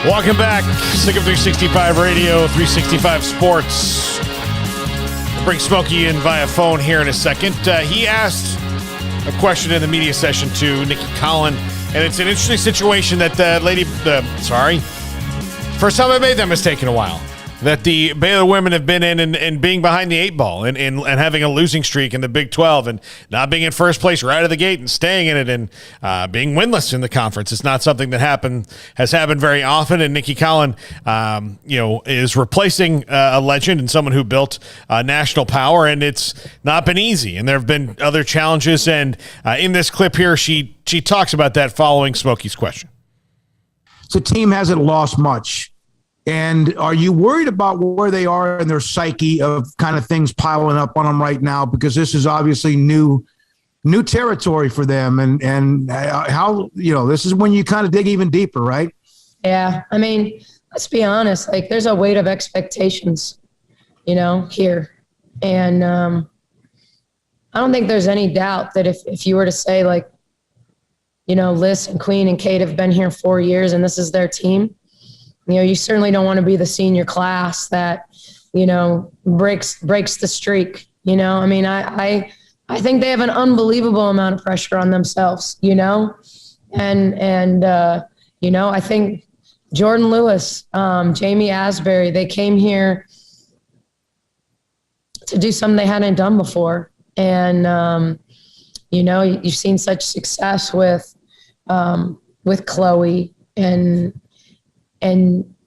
Welcome back. Sick of 365 Radio, 365 Sports. We'll bring Smokey in via phone here in a second. He asked a question in the media session to Nicki Collen, and it's an interesting situation that first time I made that mistake in a while, that the Baylor women have been in and being behind the eight ball and having a losing streak in the Big 12 and not being in first place right out of the gate and staying in it and being winless in the conference. It's not something that has happened very often. And Nicki Collen, is replacing a legend and someone who built national power, and it's not been easy. And there have been other challenges. And in this clip here, she talks about that following Smokey's question. The team hasn't lost much. And are you worried about where they are in their psyche of kind of things piling up on them right now? Because this is obviously new territory for them. And how, this is when you kind of dig even deeper, right? Yeah. I mean, let's be honest. Like, there's a weight of expectations, here. And I don't think there's any doubt that if you were to say, like, Liz and Queen and Kate have been here 4 years and this is their team, you certainly don't want to be the senior class that, breaks the streak. I mean, I think they have an unbelievable amount of pressure on themselves, and I think Jordan Lewis, Jamie Asbury, they came here to do something they hadn't done before. And, you've seen such success with Chloe and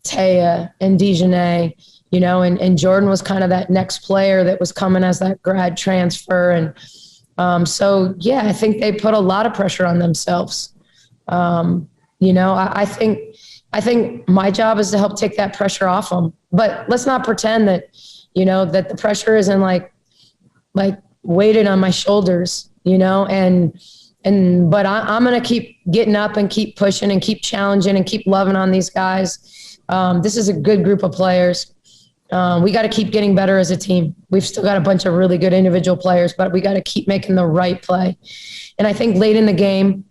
Taya and Dejanay, and Jordan was kind of that next player that was coming as that grad transfer. And I think they put a lot of pressure on themselves. I think my job is to help take that pressure off them. But let's not pretend that, that the pressure isn't like weighted on my shoulders, but I'm going to keep getting up and keep pushing and keep challenging and keep loving on these guys. This is a good group of players. We got to keep getting better as a team. We've still got a bunch of really good individual players, but we got to keep making the right play. And I think late in the game,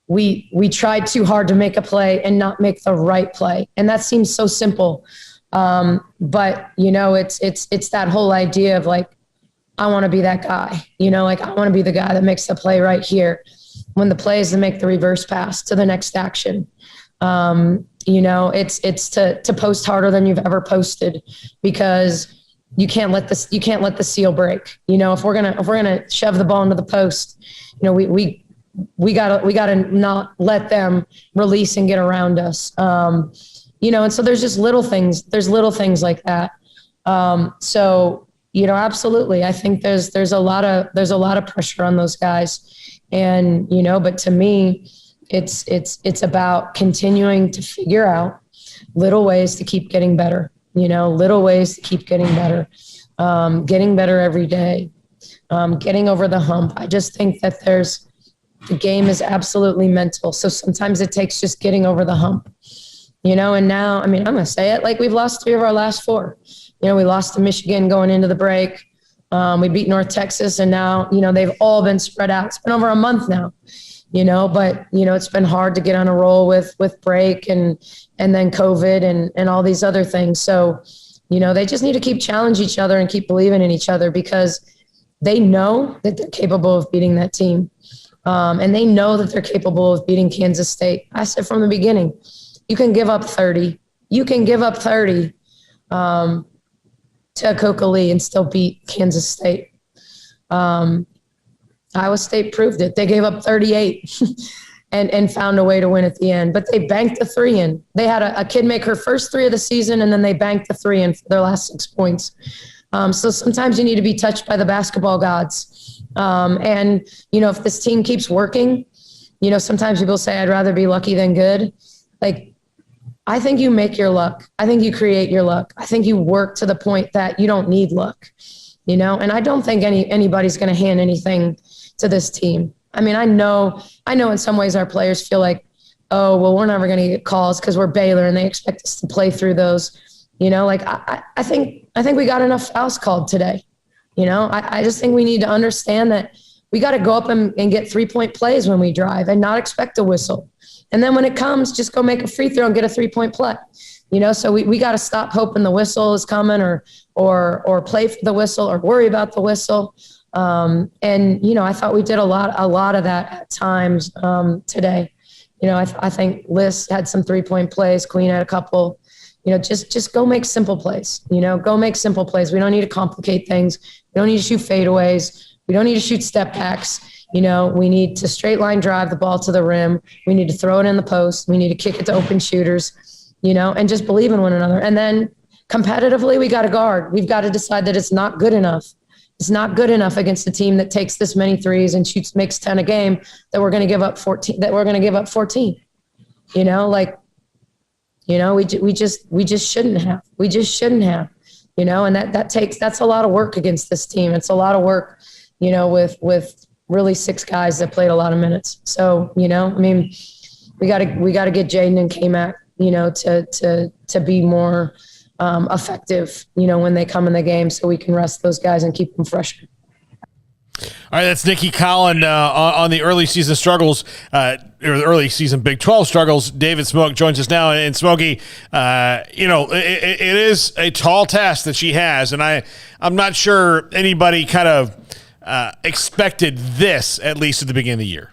we tried too hard to make a play and not make the right play. And that seems so simple. But it's that whole idea of like, I want to be that guy, I want to be the guy that makes the play right here when the play is to make the reverse pass to the next action. It's to post harder than you've ever posted, because you can't let the seal break. If we're gonna shove the ball into the post, we gotta not let them release and get around us. And so there's just little things. There's little things like that. Absolutely. I think there's a lot of pressure on those guys, and but to me, it's about continuing to figure out little ways to keep getting better. Little ways to keep getting better, getting better every day, getting over the hump. I just think that the game is absolutely mental. So sometimes it takes just getting over the hump. And now, I mean, I'm going to say it, like, we've lost 3 of our last 4. We lost to Michigan going into the break. We beat North Texas, and now, they've all been spread out. It's been over a month now, but, it's been hard to get on a roll with break and then COVID and all these other things. So, they just need to keep challenging each other and keep believing in each other, because they know that they're capable of beating that team. And they know that they're capable of beating Kansas State. I said from the beginning, you can give up 30. You can give up 30 to Coca-Cola and still beat Kansas State. Iowa State proved it. They gave up 38 and found a way to win at the end. But they banked the 3 in. They had a kid make her first 3 of the season, and then they banked the 3 in for their last 6 points. So sometimes you need to be touched by the basketball gods. And, if this team keeps working, sometimes people say I'd rather be lucky than good. Like, I think you make your luck. I think you create your luck. I think you work to the point that you don't need luck, and I don't think anybody's going to hand anything to this team. I mean, I know in some ways our players feel like, oh, well, we're never going to get calls because we're Baylor and they expect us to play through those. I think we got enough fouls called today. I just think we need to understand that we got to go up and get 3-point plays when we drive and not expect a whistle. And then when it comes, just go make a free throw and get a 3-point play. So we got to stop hoping the whistle is coming or play for the whistle or worry about the whistle. And I thought we did a lot of that at times today. I think Liz had some 3-point plays. Queen had a couple. Just go make simple plays. Go make simple plays. We don't need to complicate things. We don't need to shoot fadeaways. We don't need to shoot step backs. We need to straight line drive the ball to the rim. We need to throw it in the post. We need to kick it to open shooters, and just believe in one another. And then competitively, we got to guard. We've got to decide that it's not good enough. It's not good enough against a team that takes this many threes and makes 10 a game that we're going to give up 14. We just shouldn't have. We just shouldn't have. And that's a lot of work against this team. It's a lot of work, with really 6 guys that played a lot of minutes. So, we got to get Jaden and K-Mac, to be more effective, when they come in the game, so we can rest those guys and keep them fresh. All right, that's Nicki, Collen on the early season struggles, or the early season Big 12 struggles. David Smoak joins us now, and Smokey, it is a tall task that she has, and I'm not sure anybody kind of expected this, at least at the beginning of the year.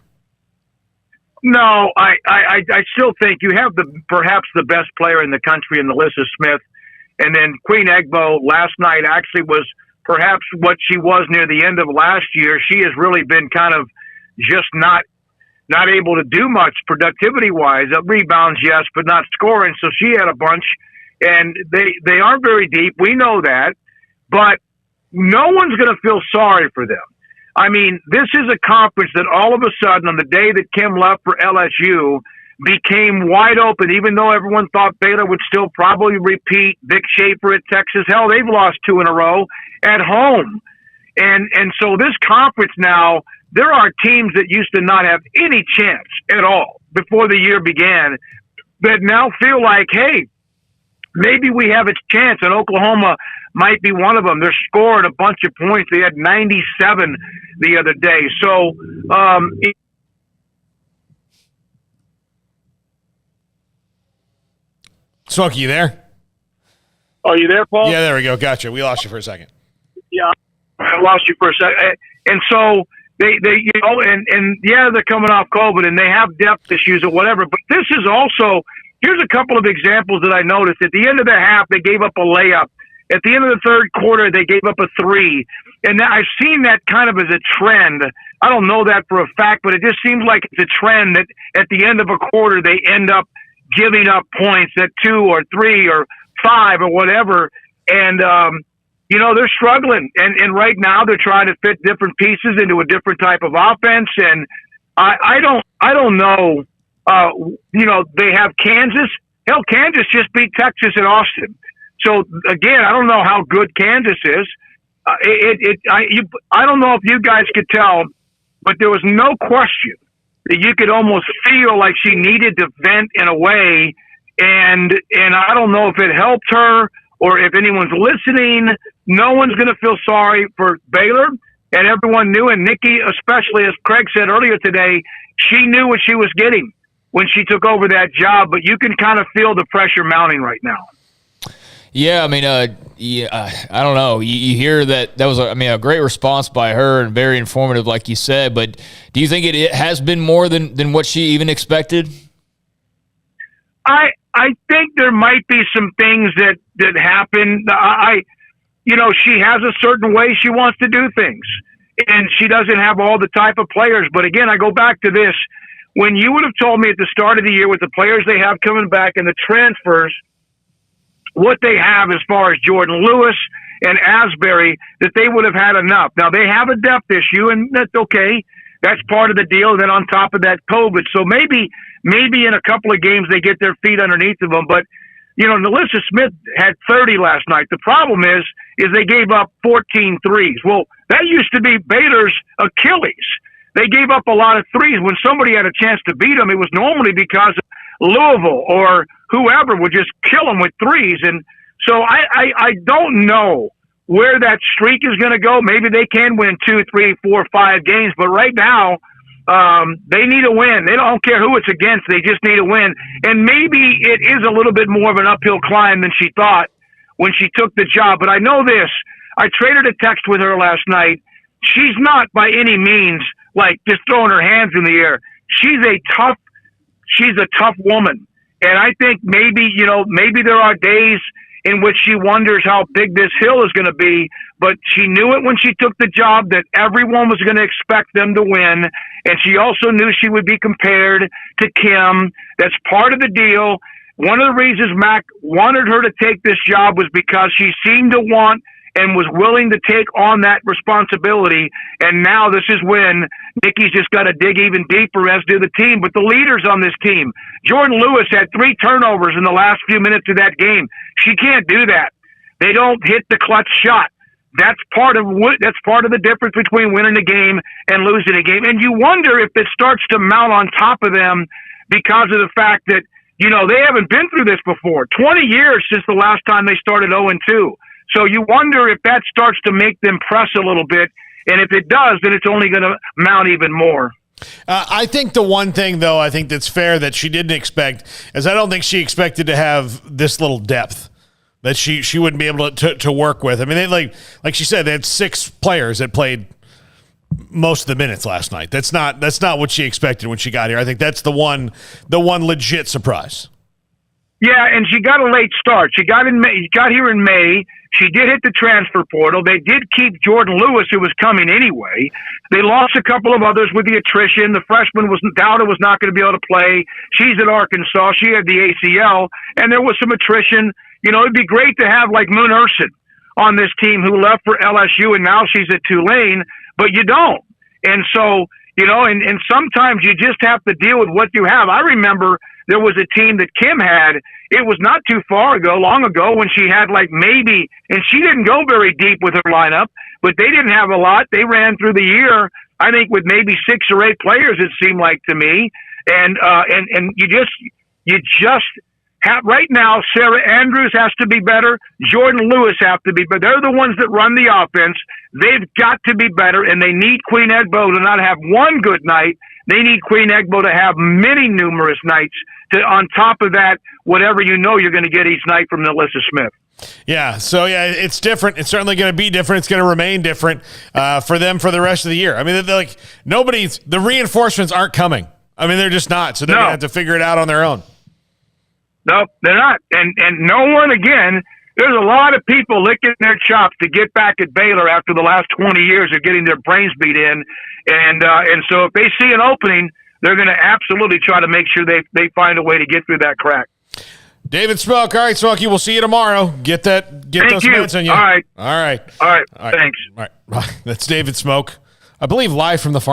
No, I still think you have perhaps the best player in the country in Alyssa Smith, and then Queen Egbo last night actually was perhaps what she was near the end of last year. She has really been kind of just not able to do much productivity-wise. Rebounds, yes, but not scoring. So she had a bunch, and they aren't very deep. We know that, but no one's going to feel sorry for them. I mean, this is a conference that all of a sudden, on the day that Kim left for LSU, became wide open, even though everyone thought Baylor would still probably repeat. Vic Schaefer at Texas. Hell, they've lost 2 in a row at home. And so this conference now, there are teams that used to not have any chance at all before the year began that now feel like, hey, maybe we have a chance. And Oklahoma might be one of them. They're scoring a bunch of points. They had 97 the other day. So, Smokey, you there? are you there, Paul? Yeah, there we go. Gotcha. We lost you for a second. Yeah, I lost you for a second. And so they and yeah, they're coming off COVID and they have depth issues or whatever. But this is also, here's a couple of examples that I noticed. At the end of the half, they gave up a layup. At the end of the third quarter, they gave up a 3. And I've seen that kind of as a trend. I don't know that for a fact, but it just seems like it's a trend that at the end of a quarter, they end up giving up points at 2 or 3 or 5 or whatever. And, they're struggling. And right now they're trying to fit different pieces into a different type of offense. And I don't know. They have Kansas. Hell, Kansas just beat Texas and Austin. So again, I don't know how good Kansas is. I don't know if you guys could tell, but there was no question that you could almost feel like she needed to vent in a way. And I don't know if it helped her or if anyone's listening. No one's going to feel sorry for Baylor, and everyone knew. And Nicki, especially, as Craig said earlier today, she knew what she was getting when she took over that job. But you can kind of feel the pressure mounting right now. Yeah, I mean, I don't know. You hear that was, a great response by her and very informative, like you said. But do you think it has been more than what she even expected? I think there might be some things that happen. She has a certain way she wants to do things, and she doesn't have all the type of players. But again, I go back to this. When you would have told me at the start of the year with the players they have coming back and the transfers, what they have as far as Jordan Lewis and Asbury, that they would have had enough. Now, they have a depth issue, and that's okay. That's part of the deal. Then on top of that, COVID. So maybe in a couple of games they get their feet underneath of them. But, Alyssa Smith had 30 last night. The problem is they gave up 14 threes. Well, that used to be Baylor's Achilles. They gave up a lot of threes. When somebody had a chance to beat them, it was normally because of Louisville or whoever would just kill them with threes. And so I don't know where that streak is going to go. Maybe they can win 2, 3, 4, 5 games. But right now, They need a win. They don't care who it's against. They just need a win. And maybe it is a little bit more of an uphill climb than she thought when she took the job. But I know this. I traded a text with her last night. She's not by any means like just throwing her hands in the air. She's a tough woman. And I think maybe there are days in which she wonders how big this hill is going to be, but she knew it when she took the job that everyone was going to expect them to win. And she also knew she would be compared to Kim. That's part of the deal. One of the reasons Mac wanted her to take this job was because she seemed to want and was willing to take on that responsibility. And now this is when Nicki's just got to dig even deeper, as do the team. But the leaders on this team, Jordan Lewis had 3 turnovers in the last few minutes of that game. She can't do that. They don't hit the clutch shot. That's part of the difference between winning a game and losing a game. And you wonder if it starts to mount on top of them because of the fact that, they haven't been through this before. 20 years since the last time they started 0-2. So you wonder if that starts to make them press a little bit. And if it does, then it's only going to mount even more. I think the one thing, though, I think that's fair that she didn't expect is I don't think she expected to have this little depth that she wouldn't be able to work with. I mean, they like she said, they had 6 players that played most of the minutes last night. That's not what she expected when she got here. I think that's the one legit surprise. Yeah, and she got a late start. She got here in May. She did hit the transfer portal. They did keep Jordan Lewis, who was coming anyway. They lost a couple of others with the attrition. The freshman Dowda was not going to be able to play. She's at Arkansas. She had the ACL, and there was some attrition. It'd be great to have like Moon Urson on this team who left for LSU, and now she's at Tulane, but you don't. And so, and sometimes you just have to deal with what you have. I remember there was a team that Kim had. It was not too long ago, when she had and she didn't go very deep with her lineup, but they didn't have a lot. They ran through the year, I think, with maybe 6 or 8 players, it seemed like to me. And you just have, right now, Sarah Andrews has to be better. Jordan Lewis have to be better. They're the ones that run the offense. They've got to be better, and they need Queen Egbo to not have one good night. They need Queen Egbo to have many numerous nights. On top of that, whatever you're going to get each night from Alyssa Smith. Yeah, so it's different. It's certainly going to be different. It's going to remain different for them for the rest of the year. I mean, the reinforcements aren't coming. I mean, they're just not. So they're going to have to figure it out on their own. No, they're not. And no one, again, there's a lot of people licking their chops to get back at Baylor after the last 20 years of getting their brains beat in. And so if they see an opening, they're going to absolutely try to make sure they find a way to get through that crack. David Smoak. All right, Smokey, we'll see you tomorrow. Get those minutes on you. All right. Thanks. All right. All right. That's David Smoak, I believe, live from the farm.